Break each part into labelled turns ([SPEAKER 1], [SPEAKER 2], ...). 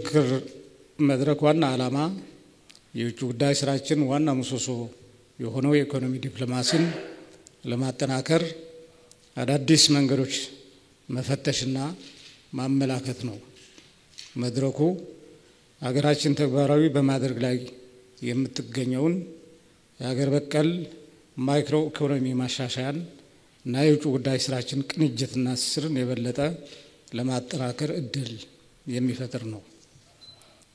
[SPEAKER 1] የምክክር መድረክ ዋና ዓላማ የውጭ ጉዳይ ስራችን ዋና ምሰሶ የሆነው የኢኮኖሚ ዲፕሎማሲን ለማጠናከር አዳዲስ መንገዶች መፈተሽና ማመላከት ነው። መድረኩ ሀገራችን ተግባራዊ በማድረግ ላይ የምትገኘውን የሀገር በቀል ማይክሮ ኢኮኖሚ ማሻሻያን እና የውጭ ጉዳይ ስራችን ቅንጅትና ትስስርን የበለጠ ለማጠናከር እድል የሚፈጥር ነው።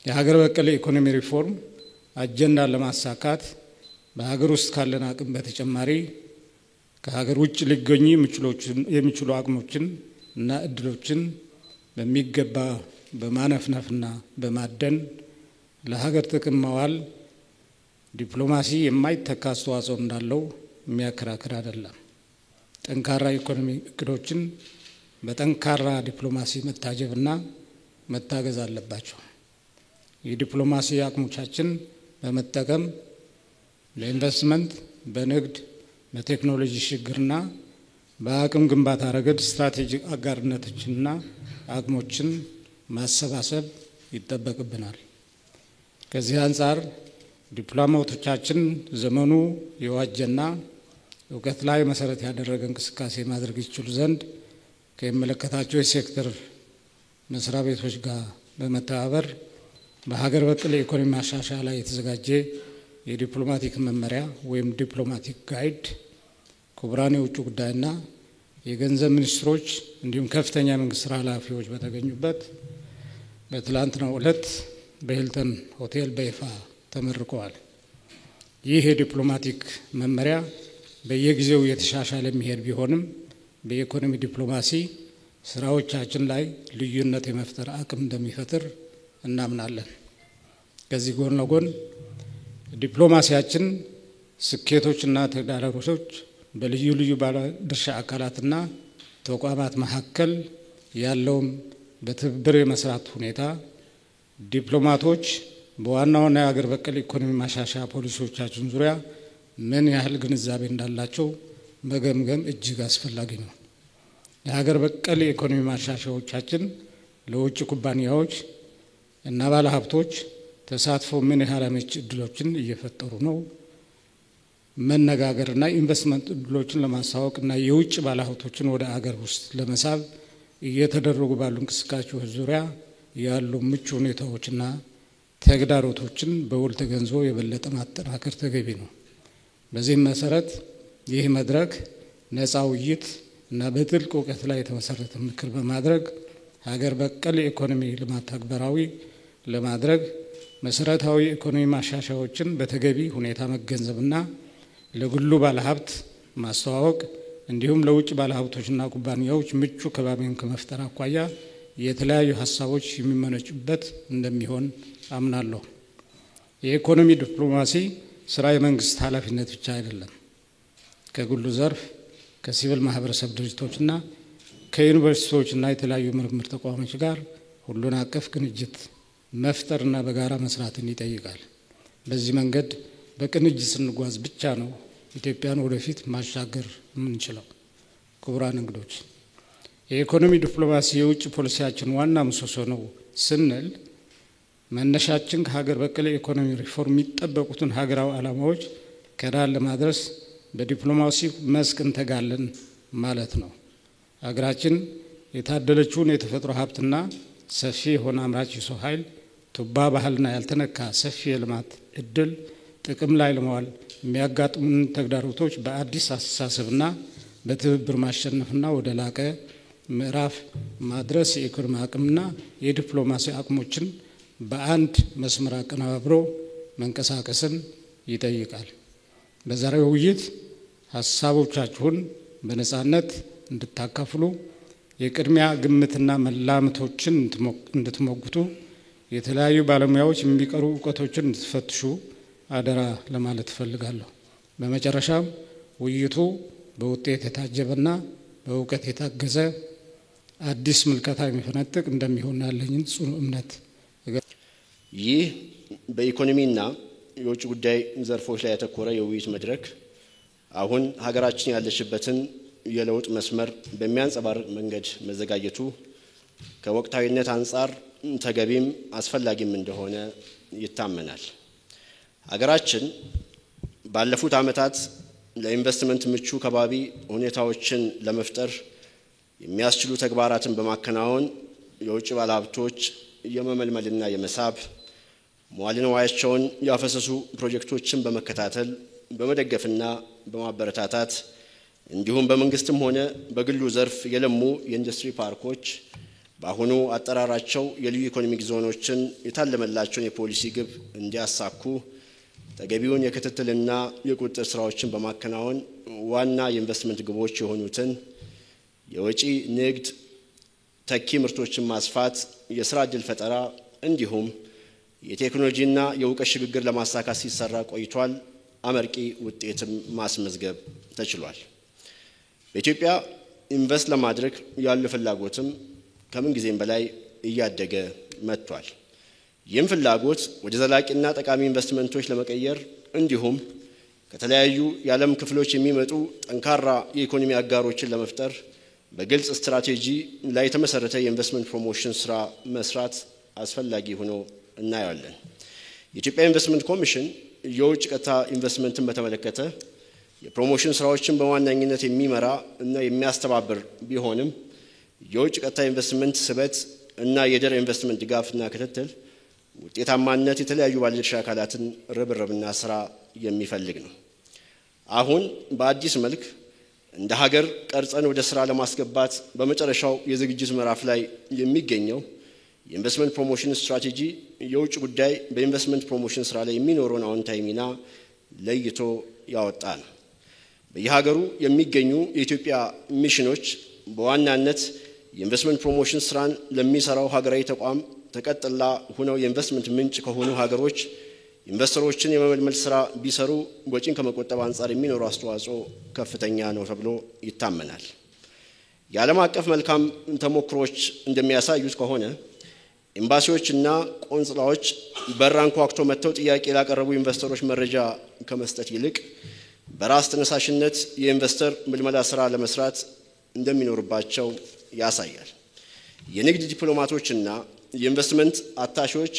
[SPEAKER 1] የሀገር በቀል ኢኮኖሚ ሪፎርም አጀንዳን ለማሳካት በሀገር ውስጥ ካለን አቅም በተጨማሪ ከሀገር ውጭ ሊገኙ የሚችሉ አቅሞችን እና እድሎችን በሚገባ በማነፍነፍና በማደን ለሀገር ጥቅም ማዋል ዲፕሎማሲ የማይተካ አስተዋጽኦ እንዳለው የሚያከራክር አይደለም። ጠንካራ ኢኮኖሚ እቅዶችን በጠንካራ ዲፕሎማሲ መታጀብና መታገዝ አለባቸው። የዲፕሎማሲ አቅሞቻችን በመጠቀም ለኢንቨስትመንት፣ በንግድ፣ በቴክኖሎጂ ሽግግርና በአቅም ግንባታ ረገድ ስትራቴጂክ አጋርነቶችንና አቅሞችን ማሰባሰብ ይጠበቅብናል። ከዚህ አንጻር ዲፕሎማቶቻችን ዘመኑ የዋጀና እውቀት ላይ መሰረት ያደረገ እንቅስቃሴ ማድረግ ይችሉ ዘንድ ከሚመለከታቸው የሴክተር መስሪያ ቤቶች ጋር በመተባበር በሀገር በቀል ኢኮኖሚ ማሻሻያ ላይ የተዘጋጀ የዲፕሎማቲክ መመሪያ ወይም ዲፕሎማቲክ ጋይድ ክቡራን የውጭ ጉዳይና የገንዘብ ሚኒስትሮች እንዲሁም ከፍተኛ መንግስት ስራ ኃላፊዎች በተገኙበት በትላንትናው ዕለት በሂልተን ሆቴል በይፋ ተመርቀዋል። ይህ የዲፕሎማቲክ መመሪያ በየጊዜው የተሻሻለ የሚሄድ ቢሆንም በኢኮኖሚ ዲፕሎማሲ ስራዎቻችን ላይ ልዩነት የመፍጠር አቅም እንደሚፈጥር እናምናለን። ከዚህ ጎን ለጎን ዲፕሎማሲያችን ስኬቶችና ተግዳሮቶች በልዩ ልዩ ባለድርሻ አካላትና ተቋማት መካከል ያለውን በትብብር የመስራት ሁኔታ ዲፕሎማቶች በዋናውና የሀገር በቀል ኢኮኖሚ ማሻሻያ ፖሊሲዎቻችን ዙሪያ ምን ያህል ግንዛቤ እንዳላቸው መገምገም እጅግ አስፈላጊ ነው። የሀገር በቀል ኢኮኖሚ ማሻሻያዎቻችን ለውጭ ኩባንያዎች እና ባለሀብቶች ተሳትፎ ምን ያህል አመቺ እድሎችን እየፈጠሩ ነው? መነጋገርና ኢንቨስትመንት እድሎችን ለማሳወቅና የውጭ ባለሀብቶችን ወደ አገር ውስጥ ለመሳብ እየተደረጉ ባሉ እንቅስቃሴዎች ዙሪያ ያሉ ምቹ ሁኔታዎችና ተግዳሮቶችን በውል ተገንዝቦ የበለጠ ማጠናከር ተገቢ ነው። በዚህም መሰረት ይህ መድረክ ነፃ ውይይት እና በጥልቅ እውቀት ላይ የተመሰረተ ምክር በማድረግ ሀገር በቀል የኢኮኖሚ ልማት ተግባራዊ ለማድረግ መሰረታዊ ኢኮኖሚ ማሻሻያዎችን በተገቢ ሁኔታ መገንዘብና ለግሉ ባለሀብት ማስተዋወቅ እንዲሁም ለውጭ ባለሀብቶችና ኩባንያዎች ምቹ ከባቢን ከመፍጠር አኳያ የተለያዩ ሀሳቦች የሚመነጩበት እንደሚሆን አምናለሁ። የኢኮኖሚ ዲፕሎማሲ ስራ የመንግስት ኃላፊነት ብቻ አይደለም። ከግሉ ዘርፍ፣ ከሲቪል ማህበረሰብ ድርጅቶችና ከዩኒቨርሲቲዎችና የተለያዩ ምርምር ተቋሞች ጋር ሁሉን አቀፍ ቅንጅት መፍጠርና በጋራ መስራትን ይጠይቃል። በዚህ መንገድ በቅንጅት ስንጓዝ ብቻ ነው ኢትዮጵያን ወደፊት ማሻገር የምንችለው። ክቡራን እንግዶች፣ የኢኮኖሚ ዲፕሎማሲ የውጭ ፖሊሲያችን ዋና ምሰሶ ነው ስንል መነሻችን ከሀገር በቀል ኢኮኖሚ ሪፎርም የሚጠበቁትን ሀገራዊ ዓላማዎች ከዳር ለማድረስ በዲፕሎማሲ መስክ እንተጋለን ማለት ነው። ሀገራችን የታደለችውን የተፈጥሮ ሀብትና ሰፊ የሆነ አምራች የሰው ኃይል ቱባ ባህልና ያልተነካ ሰፊ የልማት እድል ጥቅም ላይ ለማዋል የሚያጋጥሙን ተግዳሮቶች በአዲስ አስተሳሰብና በትብብር ማሸነፍና ወደ ላቀ ምዕራፍ ማድረስ የኢኮኖሚ አቅምና የዲፕሎማሲ አቅሞችን በአንድ መስመር አቀናብሮ መንቀሳቀስን ይጠይቃል። በዛሬው ውይይት ሀሳቦቻችሁን በነጻነት እንድታካፍሉ የቅድሚያ ግምትና መላምቶችን እንድትሞግቱ የተለያዩ ባለሙያዎች የሚቀሩ እውቀቶችን እንድትፈትሹ አደራ ለማለት እፈልጋለሁ። በመጨረሻም ውይይቱ በውጤት የታጀበና በእውቀት የታገዘ አዲስ ምልከታ የሚፈነጥቅ እንደሚሆን ያለኝን ጽኑ እምነት።
[SPEAKER 2] ይህ በኢኮኖሚና የውጭ ጉዳይ ዘርፎች ላይ ያተኮረ የውይይት መድረክ አሁን ሀገራችን ያለችበትን የለውጥ መስመር በሚያንጸባርቅ መንገድ መዘጋጀቱ ከወቅታዊነት አንጻር ተገቢም አስፈላጊም እንደሆነ ይታመናል። ሀገራችን ባለፉት ዓመታት ለኢንቨስትመንት ምቹ ከባቢ ሁኔታዎችን ለመፍጠር የሚያስችሉ ተግባራትን በማከናወን የውጭ ባለሀብቶች የመመልመልና የመሳብ መዋዕለ ንዋያቸውን ያፈሰሱ ፕሮጀክቶችን በመከታተል በመደገፍና በማበረታታት እንዲሁም በመንግስትም ሆነ በግሉ ዘርፍ የለሙ የኢንዱስትሪ ፓርኮች በአሁኑ አጠራራቸው የልዩ ኢኮኖሚክ ዞኖችን የታለመላቸውን የፖሊሲ ግብ እንዲያሳኩ ተገቢውን የክትትልና የቁጥጥር ስራዎችን በማከናወን ዋና የኢንቨስትመንት ግቦች የሆኑትን የወጪ ንግድ ተኪ ምርቶችን ማስፋት የሥራ ዕድል ፈጠራ እንዲሁም የቴክኖሎጂና የእውቀት ሽግግር ለማሳካት ሲሰራ ቆይቷል። አመርቂ ውጤትም ማስመዝገብ ተችሏል። በኢትዮጵያ ኢንቨስት ለማድረግ ያለው ፍላጎትም ከምን ጊዜም በላይ እያደገ መጥቷል። ይህም ፍላጎት ወደ ዘላቂና ጠቃሚ ኢንቨስትመንቶች ለመቀየር እንዲሁም ከተለያዩ የዓለም ክፍሎች የሚመጡ ጠንካራ የኢኮኖሚ አጋሮችን ለመፍጠር በግልጽ ስትራቴጂ ላይ የተመሰረተ የኢንቨስትመንት ፕሮሞሽን ስራ መስራት አስፈላጊ ሆኖ እናያለን። የኢትዮጵያ ኢንቨስትመንት ኮሚሽን የውጭ ቀጥታ ኢንቨስትመንትን በተመለከተ የፕሮሞሽን ስራዎችን በዋናኝነት የሚመራ እና የሚያስተባብር ቢሆንም የውጭ ቀጥታ ኢንቨስትመንት ስበት እና የድህረ ኢንቨስትመንት ድጋፍና ክትትል ውጤታማነት የተለያዩ ባለድርሻ አካላትን ርብርብና ስራ የሚፈልግ ነው። አሁን በአዲስ መልክ እንደ ሀገር ቀርጸን ወደ ስራ ለማስገባት በመጨረሻው የዝግጅት ምዕራፍ ላይ የሚገኘው የኢንቨስትመንት ፕሮሞሽን ስትራቴጂ የውጭ ጉዳይ በኢንቨስትመንት ፕሮሞሽን ስራ ላይ የሚኖረውን አዎንታዊ ሚና ለይቶ ያወጣ ነው። በየሀገሩ የሚገኙ የኢትዮጵያ ሚሽኖች በዋናነት የኢንቨስትመንት ፕሮሞሽን ስራን ለሚሰራው ሀገራዊ ተቋም ተቀጥላ ሆነው የኢንቨስትመንት ምንጭ ከሆኑ ሀገሮች ኢንቨስተሮችን የመመልመል ስራ ቢሰሩ ወጪን ከመቆጠብ አንጻር የሚኖረው አስተዋጽኦ ከፍተኛ ነው ተብሎ ይታመናል። የዓለም አቀፍ መልካም ተሞክሮች እንደሚያሳዩት ከሆነ ኤምባሲዎችና ቆንጽላዎች በራንኳክቶ መጥተው ጥያቄ ላቀረቡ ኢንቨስተሮች መረጃ ከመስጠት ይልቅ በራስ ተነሳሽነት የኢንቨስተር ምልመላ ስራ ለመስራት እንደሚኖርባቸው ያሳያል። የንግድ ዲፕሎማቶችና የኢንቨስትመንት አታሾች